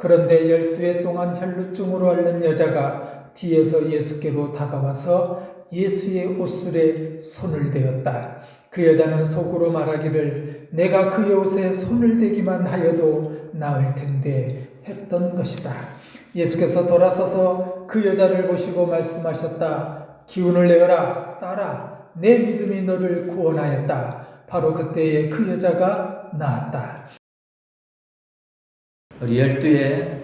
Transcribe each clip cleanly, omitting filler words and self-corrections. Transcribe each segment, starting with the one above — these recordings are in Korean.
그런데 12해 동안 혈루증으로 앓는 여자가 뒤에서 예수께로 다가와서 예수의 옷술에 손을 대었다. 그 여자는 속으로 말하기를 내가 그의 옷에 손을 대기만 하여도 나을 텐데 했던 것이다. 예수께서 돌아서서 그 여자를 보시고 말씀하셨다. 기운을 내어라, 딸아, 내 믿음이 너를 구원하였다. 바로 그때에 그 여자가 나았다. 우리 12의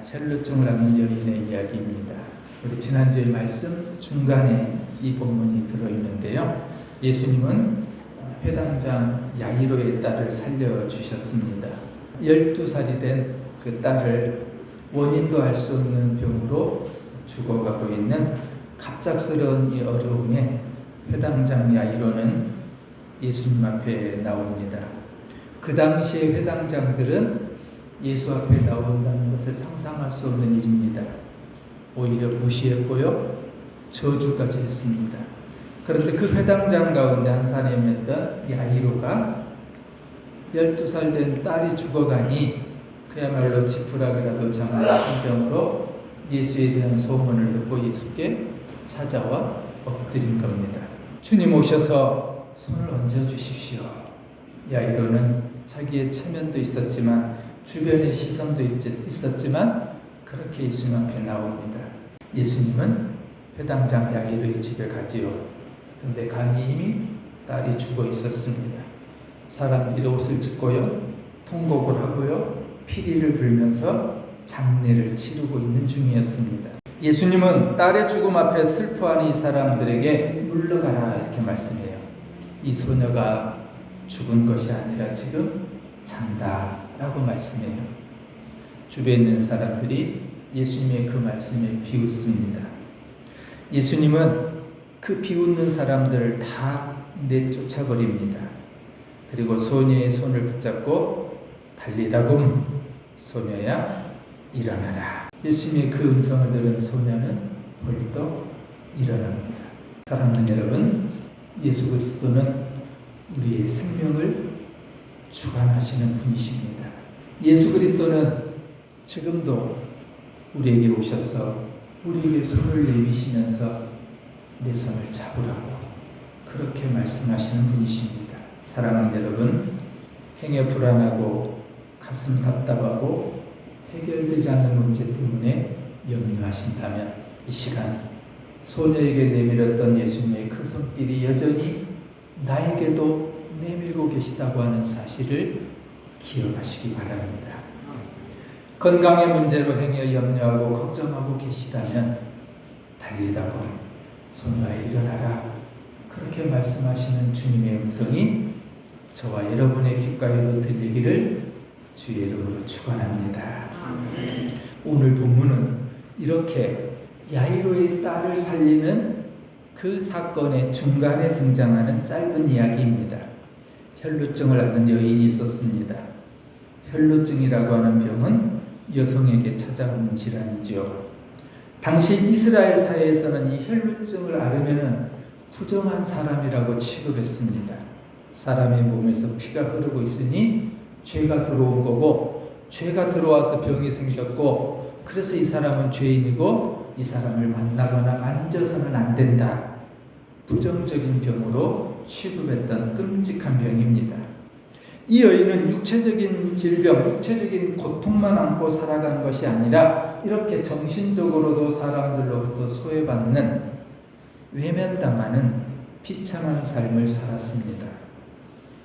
혈루증을 앓는 여인의 이야기입니다. 우리 지난주의 말씀 중간에 이 본문이 들어있는데요. 예수님은 회당장 야이로의 딸을 살려주셨습니다. 12살이 된 그 딸을 원인도 알 수 없는 병으로 죽어가고 있는 갑작스러운 이 어려움에 회당장 야이로는 예수님 앞에 나옵니다. 그 당시의 회당장들은 예수 앞에 나온다는 것을 상상할 수 없는 일입니다. 오히려 무시했고요, 저주까지 했습니다. 그런데 그 회당장 가운데 한 사람이었던 야이로가 12살 된 딸이 죽어가니 그야말로 지푸라기라도 잡는 심정으로 예수에 대한 소문을 듣고 예수께 찾아와 엎드린 겁니다. 주님 오셔서 손을 얹어주십시오. 야이로는 자기의 체면도 있었지만 주변의 시선도 있었지만 그렇게 예수님 앞에 나옵니다. 예수님은 회당장 야이로의 집에 가지요. 그런데 가니 이미 딸이 죽어 있었습니다. 사람들이 옷을 찢고요, 통곡을 하고요, 피리를 불면서 장례를 치르고 있는 중이었습니다. 예수님은 딸의 죽음 앞에 슬퍼하는 이 사람들에게 물러가라 이렇게 말씀해요. 이 소녀가 죽은 것이 아니라 지금 잔다라고 말씀해요. 주변에 있는 사람들이 예수님의 그 말씀에 비웃습니다. 예수님은 그 비웃는 사람들을 다 내쫓아버립니다. 그리고 소녀의 손을 붙잡고 달리다굼 소녀야 일어나라. 예수님의 그 음성을 들은 소녀는 벌떡 일어납니다. 사랑하는 여러분, 예수 그리스도는 우리의 생명을 주관하시는 분이십니다. 예수 그리스도는 지금도 우리에게 오셔서 우리에게 손을 내미시면서 내 손을 잡으라고 그렇게 말씀하시는 분이십니다. 사랑하는 여러분, 행여 불안하고 가슴 답답하고 해결되지 않는 문제 때문에 염려하신다면 이 시간 소녀에게 내밀었던 예수님의 그 손길이 여전히 나에게도 내밀고 계시다고 하는 사실을 기억하시기 바랍니다. 건강의 문제로 행여 염려하고 걱정하고 계시다면 달리다고 소녀아 일어나라 그렇게 말씀하시는 주님의 음성이 저와 여러분의 귓가에도 들리기를 주의 이름으로 축원합니다. 오늘 본문은 이렇게 야이로의 딸을 살리는 그 사건의 중간에 등장하는 짧은 이야기입니다. 혈루증을 앓는 여인이 있었습니다. 혈루증이라고 하는 병은 여성에게 찾아오는 질환이죠. 당시 이스라엘 사회에서는 이 혈루증을 앓으면 부정한 사람이라고 취급했습니다. 사람의 몸에서 피가 흐르고 있으니 죄가 들어온 거고, 죄가 들어와서 병이 생겼고, 그래서 이 사람은 죄인이고 이 사람을 만나거나 만져서는 안 된다. 부정적인 병으로 취급했던 끔찍한 병입니다. 이 여인은 육체적인 질병, 육체적인 고통만 안고 살아가는 것이 아니라 이렇게 정신적으로도 사람들로부터 소외받는, 외면당하는 비참한 삶을 살았습니다.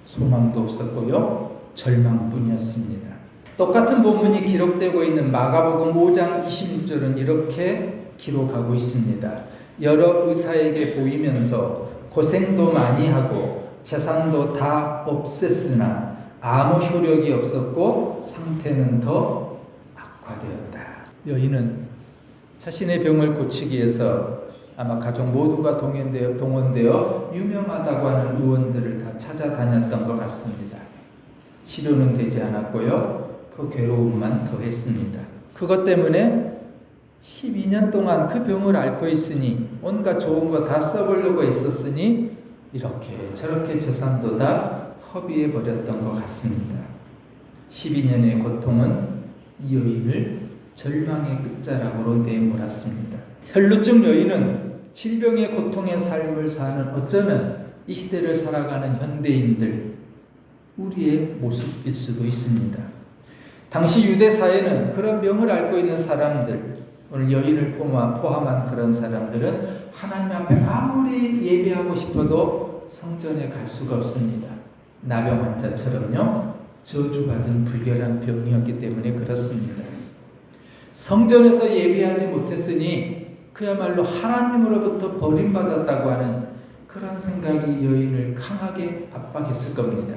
소망도 없었고요, 절망뿐이었습니다. 똑같은 본문이 기록되고 있는 마가복음 5장 26절은 이렇게 기록하고 있습니다. 여러 의사에게 보이면서 고생도 많이 하고 재산도 다 없앴으나 아무 효력이 없었고 상태는 더 악화되었다. 여인은 자신의 병을 고치기 위해서 아마 가족 모두가 동원되어 유명하다고 하는 의원들을 다 찾아다녔던 것 같습니다. 치료는 되지 않았고요, 그 괴로움만 더했습니다. 그것 때문에 12년 동안 그 병을 앓고 있으니 온갖 좋은 거 다 써보려고 했었으니 이렇게 저렇게 재산도 다 허비해 버렸던 것 같습니다. 12년의 고통은 이 여인을 절망의 끝자락으로 내몰았습니다. 혈루증 여인은 질병의 고통의 삶을 사는 어쩌면 이 시대를 살아가는 현대인들 우리의 모습일 수도 있습니다. 당시 유대 사회는 그런 병을 앓고 있는 사람들, 오늘 여인을 포함한 그런 사람들은 하나님 앞에 아무리 예배하고 싶어도 성전에 갈 수가 없습니다. 나병 환자처럼요, 저주받은 불결한 병이었기 때문에 그렇습니다. 성전에서 예배하지 못했으니 그야말로 하나님으로부터 버림받았다고 하는 그런 생각이 여인을 강하게 압박했을 겁니다.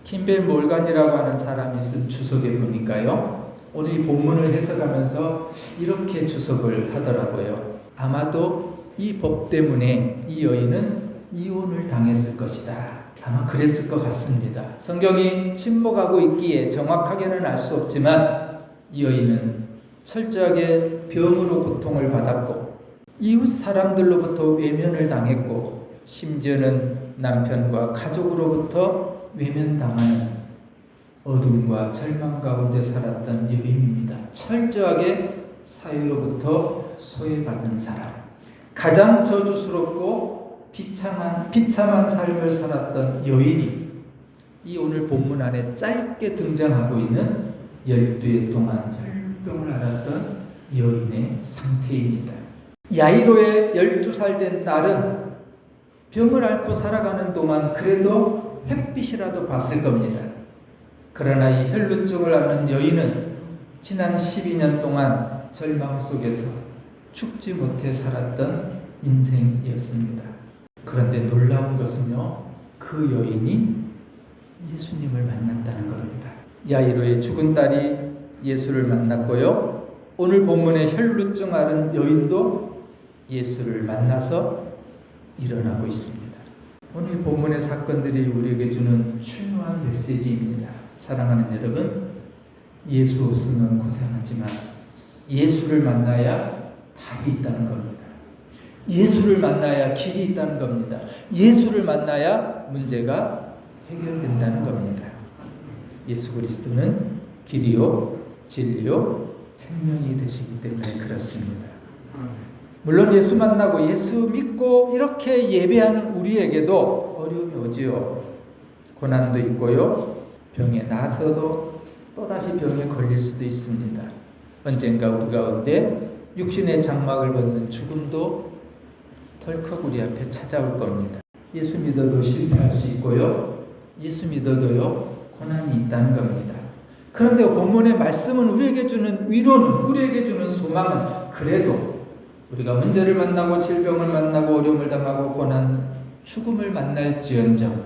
킴벨 몰간이라고 하는 사람이 쓴 주석에 보니까요, 오늘 이 본문을 해석하면서 이렇게 주석을 하더라고요. 아마도 이 법 때문에 이 여인은 이혼을 당했을 것이다. 아마 그랬을 것 같습니다. 성경이 침묵하고 있기에 정확하게는 알 수 없지만 이 여인은 철저하게 병으로 고통을 받았고 이웃 사람들로부터 외면을 당했고 심지어는 남편과 가족으로부터 외면당하는 어둠과 절망 가운데 살았던 여인입니다. 철저하게 사회로부터 소외받은 사람, 가장 저주스럽고 비참한 삶을 살았던 여인이 이 오늘 본문 안에 짧게 등장하고 있는 12해 동안 혈병을 앓았던 여인의 상태입니다. 야이로의 12살 된 딸은 병을 앓고 살아가는 동안 그래도 햇빛이라도 봤을 겁니다. 그러나 이 혈루증을 앓는 여인은 지난 12년 동안 절망 속에서 죽지 못해 살았던 인생이었습니다. 그런데 놀라운 것은요, 그 여인이 예수님을 만났다는 겁니다. 야이로의 죽은 딸이 예수를 만났고요, 오늘 본문의 혈루증 앓은 여인도 예수를 만나서 일어나고 있습니다. 오늘 본문의 사건들이 우리에게 주는 중요한 메시지입니다. 사랑하는 여러분, 예수 없으면 고생하지만 예수를 만나야 답이 있다는 겁니다. 예수를 만나야 길이 있다는 겁니다. 예수를 만나야 문제가 해결된다는 겁니다. 예수 그리스도는 길이요, 진리요, 생명이 되시기 때문에 그렇습니다. 물론 예수 만나고 예수 믿고 이렇게 예배하는 우리에게도 어려움이 오지요. 고난도 있고요, 병에 나서도 또다시 병에 걸릴 수도 있습니다. 언젠가 우리 가운데 육신의 장막을 벗는 죽음도 덜컥 우리 앞에 찾아올 겁니다. 예수 믿어도 실패할 수 있고요, 예수 믿어도요, 고난이 있다는 겁니다. 그런데 본문의 말씀은 우리에게 주는 위로는, 우리에게 주는 소망은 그래도 우리가 문제를 만나고 질병을 만나고 어려움을 당하고 고난, 죽음을 만날지언정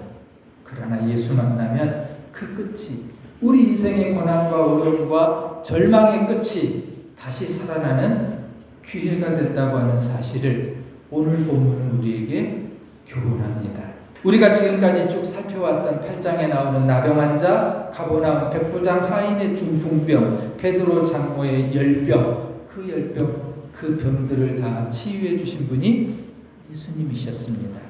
그러나 예수 만나면 그 끝이, 우리 인생의 고난과 어려움과 절망의 끝이 다시 살아나는 기회가 됐다고 하는 사실을 오늘 본문은 우리에게 교훈합니다. 우리가 지금까지 쭉 살펴왔던 8장에 나오는 나병 환자, 가버나움 백부장 하인의 중풍병, 베드로 장모의 열병, 그 병들을 다 치유해 주신 분이 예수님이셨습니다.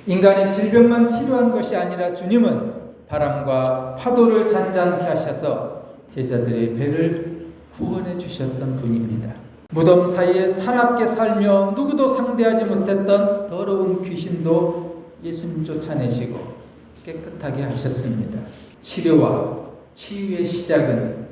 인간의 질병만 치료한 것이 아니라 주님은 바람과 파도를 잔잔케 하셔서 제자들의 배를 구원해 주셨던 분입니다. 무덤 사이에 사납게 살며 누구도 상대하지 못했던 더러운 귀신도 예수님 쫓아내시고 깨끗하게 하셨습니다. 치료와 치유의 시작은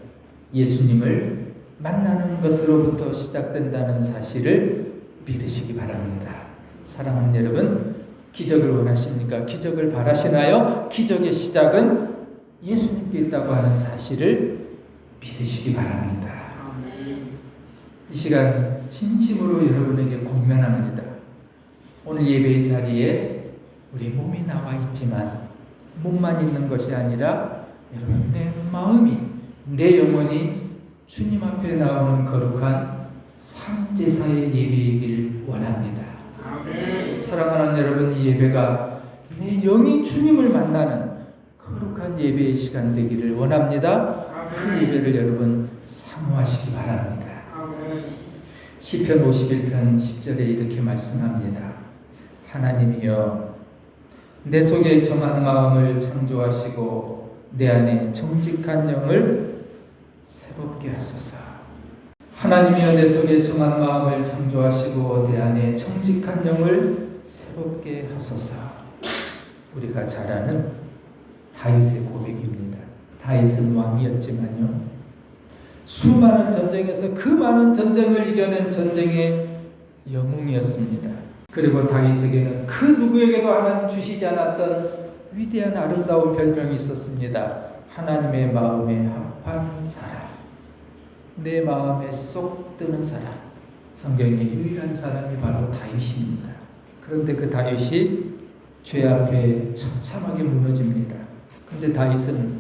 예수님을 만나는 것으로부터 시작된다는 사실을 믿으시기 바랍니다. 사랑하는 여러분, 기적을 원하십니까? 기적을 바라시나요? 기적의 시작은 예수님께 있다고 하는 사실을 믿으시기 바랍니다. 이 시간 진심으로 여러분에게 권면합니다. 오늘 예배의 자리에 우리 몸이 나와 있지만 몸만 있는 것이 아니라 여러분, 내 마음이, 내 영혼이 주님 앞에 나오는 거룩한 상제사의 예배이길 원합니다. 아멘. 사랑하는 여러분, 이 예배가 내 영이 주님을 만나는 거룩한 예배의 시간 되기를 원합니다. 아멘. 그 예배를 여러분 사모하시기 바랍니다. 아멘. 시편 51편 10절에 이렇게 말씀합니다. 하나님이여, 내 속에 정한 마음을 창조하시고 내 안에 정직한 영을 새롭게 하소서. 하나님이여 내 속에 정한 마음을 창조하시고 내 안에 정직한 영을 새롭게 하소서. 우리가 잘 아는 다윗의 고백입니다. 다윗은 왕이었지만요, 수많은 전쟁에서 그 많은 전쟁을 이겨낸 전쟁의 영웅이었습니다. 그리고 다윗에게는 그 누구에게도 하나님 주시지 않았던 위대한 아름다운 별명이 있었습니다. 하나님의 마음에 합한 사람, 내 마음에 쏙 드는 사람. 성경의 유일한 사람이 바로 다윗입니다. 그런데 그 다윗이 죄 앞에 처참하게 무너집니다. 그런데 다윗은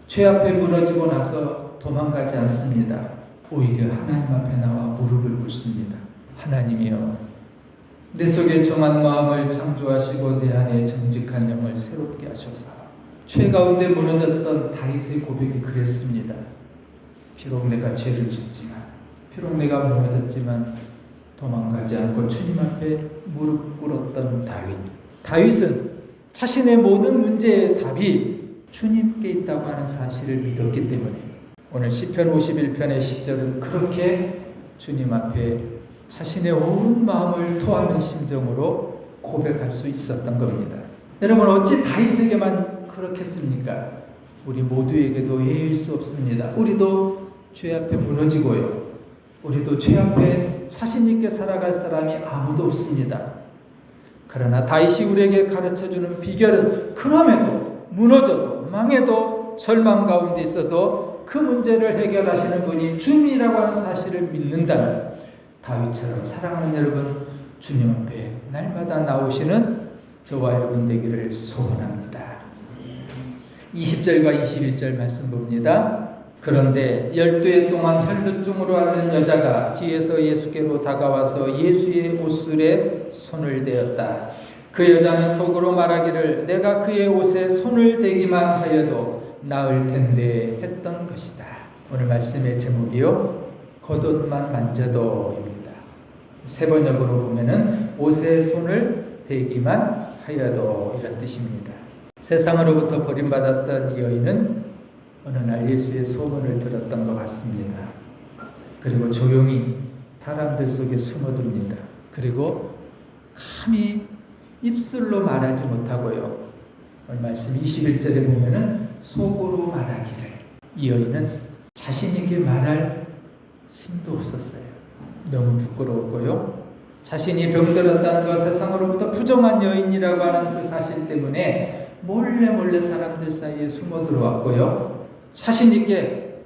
죄 앞에 무너지고 나서 도망가지 않습니다. 오히려 하나님 앞에 나와 무릎을 꿇습니다. 하나님이여, 내 속에 정한 마음을 창조하시고 내 안에 정직한 영을 새롭게 하소서. 죄 가운데 무너졌던 다윗의 고백이 그랬습니다. 비록 내가 죄를 짓지만, 비록 내가 무너졌지만 도망가지 않고 주님 앞에 무릎 꿇었던 다윗. 다윗은 자신의 모든 문제의 답이 주님께 있다고 하는 사실을 믿었기 때문에 오늘 시편 51편의 10절은 그렇게 주님 앞에 자신의 온 마음을 토하는 심정으로 고백할 수 있었던 겁니다. 여러분, 어찌 다윗에게만 그렇겠습니까? 우리 모두에게도 예일 수 없습니다. 우리도 죄 앞에 무너지고요, 우리도 죄 앞에 자신 있게 살아갈 사람이 아무도 없습니다. 그러나 다윗이 우리에게 가르쳐주는 비결은 그럼에도 무너져도 망해도 절망 가운데 있어도 그 문제를 해결하시는 분이 주님이라고 하는 사실을 믿는다면 다윗처럼 사랑하는 여러분, 주님 앞에 날마다 나오시는 저와 여러분 되기를 소원합니다. 20절과 21절 말씀 봅니다. 그런데 12해 동안 혈루증으로 앓는 여자가 뒤에서 예수께로 다가와서 예수의 옷술에 손을 대었다. 그 여자는 속으로 말하기를 내가 그의 옷에 손을 대기만 하여도 나을 텐데 했던 것이다. 오늘 말씀의 제목이요, 겉옷만 만져도입니다. 세번역으로 보면은 옷에 손을 대기만 하여도 이런 뜻입니다. 세상으로부터 버림받았던 이 여인은 어느 날 예수의 소문을 들었던 것 같습니다. 그리고 조용히 사람들 속에 숨어듭니다. 그리고 감히 입술로 말하지 못하고요, 오늘 말씀 21절에 보면은 속으로 말하기를. 이 여인은 자신에게 말할 힘도 없었어요. 너무 부끄러웠고요, 자신이 병들었다는 것, 세상으로부터 부정한 여인이라고 하는 그 사실 때문에 몰래 사람들 사이에 숨어 들어왔고요, 자신 있게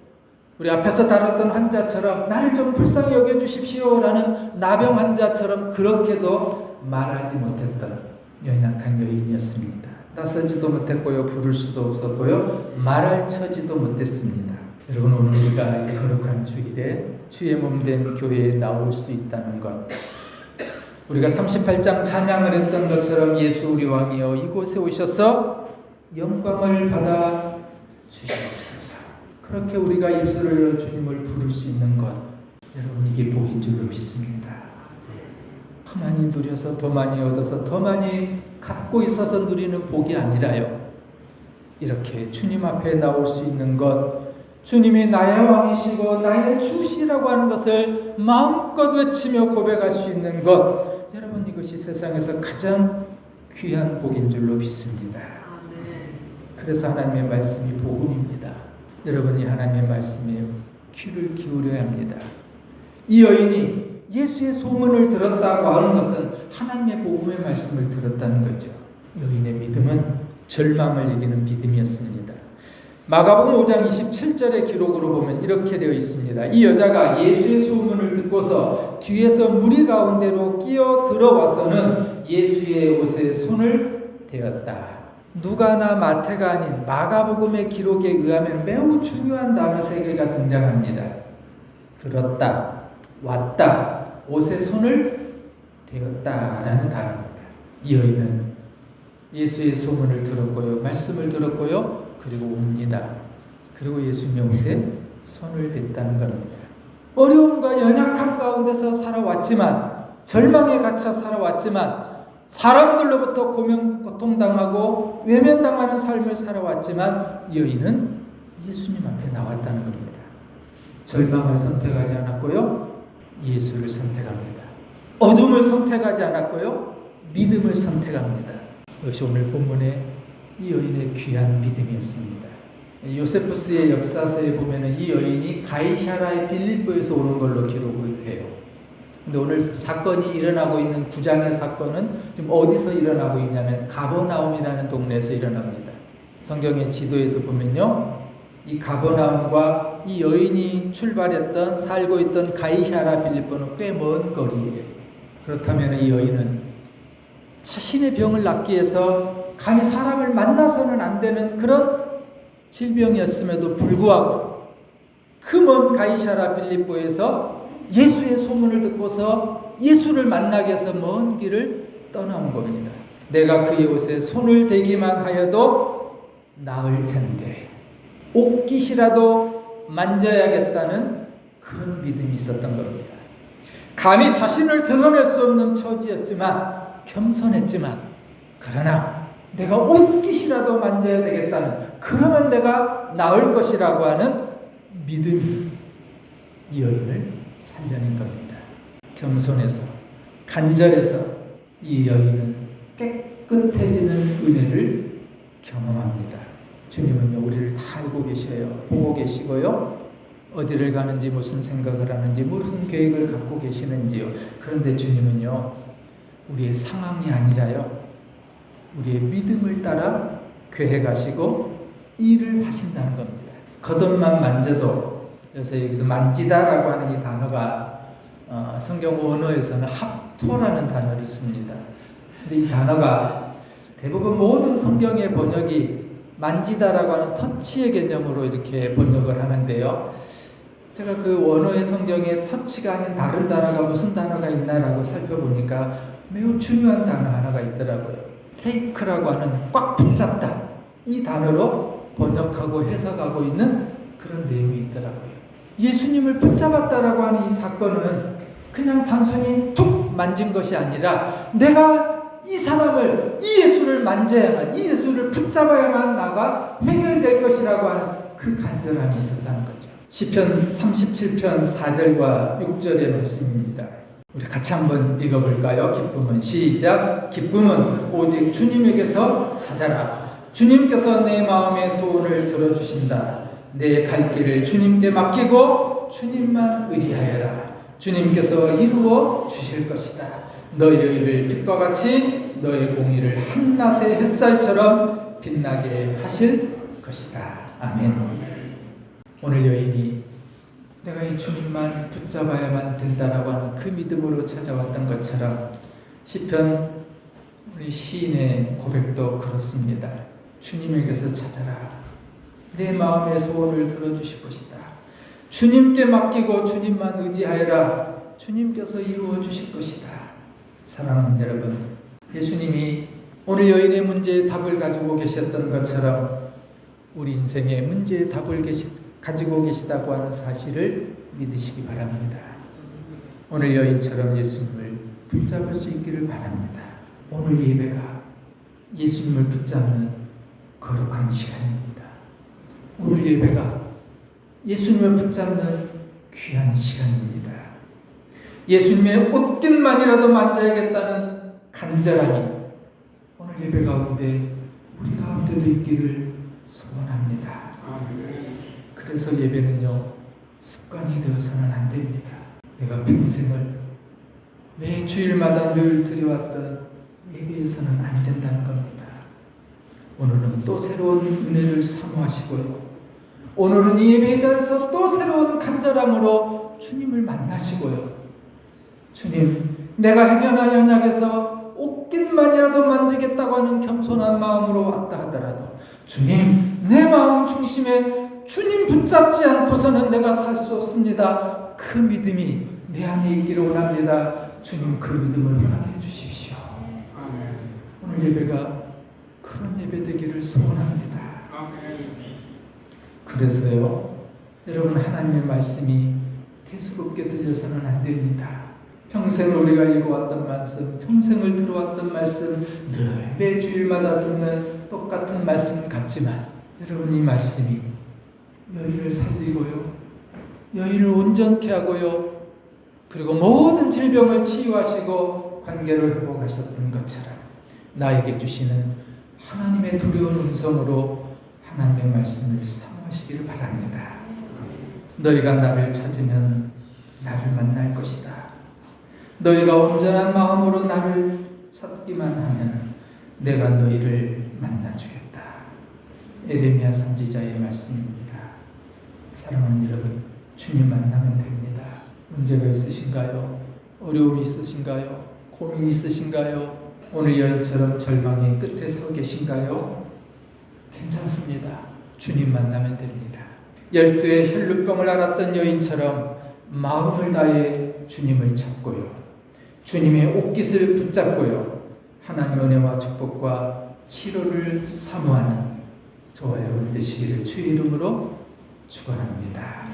우리 앞에서 다뤘던 환자처럼 나를 좀 불쌍히 여겨주십시오라는 나병 환자처럼 그렇게도 말하지 못했던 연약한 여인이었습니다. 나서지도 못했고요, 부를 수도 없었고요, 말할 처지도 못했습니다. 여러분, 오늘 우리가 이 거룩한 주일에 주의 몸된 교회에 나올 수 있다는 것, 우리가 38장 찬양을 했던 것처럼 예수 우리 왕이여 이곳에 오셔서 영광을 받아 주시옵소서. 그렇게 우리가 입술을 열어 주님을 부를 수 있는 것, 여러분, 이게 복인 줄로 믿습니다. 더 많이 누려서 더 많이 얻어서 더 많이 갖고 있어서 누리는 복이 아니라요, 이렇게 주님 앞에 나올 수 있는 것, 주님이 나의 왕이시고 나의 주시라고 하는 것을 마음껏 외치며 고백할 수 있는 것, 여러분, 이것이 세상에서 가장 귀한 복인 줄로 믿습니다. 그래서 하나님의 말씀이 복음입니다. 여러분이 하나님의 말씀에 귀를 기울여야 합니다. 이 여인이 예수의 소문을 들었다고 하는 것은 하나님의 복음의 말씀을 들었다는 거죠. 여인의 믿음은 절망을 이기는 믿음이었습니다. 마가복음 5장 27절의 기록으로 보면 이렇게 되어 있습니다. 이 여자가 예수의 소문을 듣고서 뒤에서 무리 가운데로 끼어 들어와서는 예수의 옷에 손을 대었다. 누가나 마태가 아닌 마가복음의 기록에 의하면 매우 중요한 단어 3개가 등장합니다. 들었다, 왔다, 옷에 손을 대었다라는 단어입니다. 이 여인은 예수의 소문을 들었고요, 말씀을 들었고요, 그리고 옵니다. 그리고 예수님의 옷에 손을 댔다는 겁니다. 어려움과 연약함 가운데서 살아왔지만, 절망에 갇혀 살아왔지만, 사람들로부터 고통당하고 외면당하는 삶을 살아왔지만, 이 여인은 예수님 앞에 나왔다는 겁니다. 절망을 선택하지 않았고요. 예수를 선택합니다. 어둠을 선택하지 않았고요. 믿음을 선택합니다. 이것이 오늘 본문의 이 여인의 귀한 믿음이었습니다. 요세푸스의 역사서에 보면은 이 여인이 가이사라의 빌립보에서 오는 걸로 기록을 해요. 근데 오늘 사건이 일어나고 있는 9장의 사건은 지금 어디서 일어나고 있냐면 가버나움이라는 동네에서 일어납니다. 성경의 지도에서 보면요, 이 가버나움과 이 여인이 출발했던 살고 있던 가이사라 빌립보는 꽤 먼 거리예요. 그렇다면 이 여인은 자신의 병을 낫기 위해서 감히 사람을 만나서는 안 되는 그런 질병이었음에도 불구하고 그 먼 가이사라 빌립보에서 예수의 소문을 듣고서 예수를 만나기 위해서 먼 길을 떠나온 겁니다. 내가 그의 옷에 손을 대기만 하여도 나을 텐데 옷깃이라도 만져야겠다는 그런 믿음이 있었던 겁니다. 감히 자신을 드러낼 수 없는 처지였지만 겸손했지만 그러나 내가 옷깃이라도 만져야 되겠다는, 그러면 내가 나을 것이라고 하는 믿음이 이 여인을 살려낸 겁니다. 겸손해서 간절해서 이 여인은 깨끗해지는 은혜를 경험합니다. 주님은요, 우리를 다 알고 계셔요. 보고 계시고요. 어디를 가는지, 무슨 생각을 하는지, 무슨 계획을 갖고 계시는지요. 그런데 주님은요, 우리의 상황이 아니라요, 우리의 믿음을 따라 계획하시고 일을 하신다는 겁니다. 겉옷만 만져도, 그래서 여기서 만지다라고 하는 이 단어가 성경 원어에서는 합토라는 단어를 씁니다. 근데 이 단어가 대부분 모든 성경의 번역이 만지다라고 하는 터치의 개념으로 이렇게 번역을 하는데요. 제가 그 원어의 성경에 터치가 아닌 다른 단어가 무슨 단어가 있나라고 살펴보니까 매우 중요한 단어 하나가 있더라고요. 테이크라고 하는 꽉 붙잡다, 이 단어로 번역하고 해석하고 있는 그런 내용이 있더라고요. 예수님을 붙잡았다라고 하는 이 사건은 그냥 단순히 툭 만진 것이 아니라 내가 이 사람을, 이 예수를 만져야만, 이 예수를 붙잡아야만 나가 해결될 것이라고 하는 그 간절함이 있었다는 거죠. 시편 37편 4절과 6절의 말씀입니다. 우리 같이 한번 읽어볼까요? 기쁨은, 시작. 기쁨은 오직 주님에게서 찾아라. 주님께서 내 마음의 소원을 들어주신다. 내 갈 길을 주님께 맡기고 주님만 의지하여라. 주님께서 이루어 주실 것이다. 너의 의를 빛과 같이 너의 공의를 한낮의 햇살처럼 빛나게 하실 것이다. 아멘. 오늘 여인이 내가 이 주님만 붙잡아야만 된다라고 하는 그 믿음으로 찾아왔던 것처럼 시편 우리 시인의 고백도 그렇습니다. 주님에게서 찾아라. 내 마음의 소원을 들어주실 것이다. 주님께 맡기고 주님만 의지하여라. 주님께서 이루어 주실 것이다. 사랑하는 여러분, 예수님이 오늘 여인의 문제의 답을 가지고 계셨던 것처럼 우리 인생의 문제의 답을 가지고 계시다고 하는 사실을 믿으시기 바랍니다. 오늘 여인처럼 예수님을 붙잡을 수 있기를 바랍니다. 오늘 예배가 예수님을 붙잡는 거룩한 시간입니다. 오늘 예배가 예수님을 붙잡는 귀한 시간입니다. 예수님의 옷깃만이라도 만져야겠다는 간절함이 오늘 예배 가운데 우리 가운데도 있기를 소원합니다. 그래서 예배는요, 습관이 되어서는 안 됩니다. 내가 평생을 매 주일마다 늘 드려왔던 예배에서는 안 된다는 겁니다. 오늘은 또 새로운 은혜를 사모하시고요. 오늘은 이 예배의 자리에서 또 새로운 간절함으로 주님을 만나시고요. 주님, 내가 행여나 연약해서 옷깃만이라도 만지겠다고 하는 겸손한 마음으로 왔다 하더라도 주님, 내 마음 중심에 주님 붙잡지 않고서는 내가 살 수 없습니다. 그 믿음이 내 안에 있기를 원합니다. 주님, 그 믿음을 허락해 주십시오. 오늘 예배가 그런 예배 되기를 소원합니다. 그래서요, 여러분, 하나님의 말씀이 대수롭게 들려서는 안 됩니다. 평생 우리가 읽어왔던 말씀, 평생을 들어왔던 말씀, 늘 매주일마다 듣는 똑같은 말씀 같지만 여러분, 이 말씀이 너희를 살리고요, 여인을 온전케 하고요. 그리고 모든 질병을 치유하시고 관계를 회복하셨던 것처럼 나에게 주시는 하나님의 두려운 음성으로 하나님의 말씀을 사모하시기를 바랍니다. 너희가 나를 찾으면 나를 만날 것이다. 너희가 온전한 마음으로 나를 찾기만 하면 내가 너희를 만나주겠다. 에레미야 선지자의 말씀입니다. 사랑하는 여러분, 주님 만나면 됩니다. 문제가 있으신가요? 어려움이 있으신가요? 고민이 있으신가요? 오늘 여인처럼 절망의 끝에 서 계신가요? 괜찮습니다. 주님 만나면 됩니다. 12의 혈루병을 앓았던 여인처럼 마음을 다해 주님을 찾고요. 주님의 옷깃을 붙잡고요. 하나님의 은혜와 축복과 치료를 사모하는 저와 여러분 되시기를 주의 이름으로 축원합니다.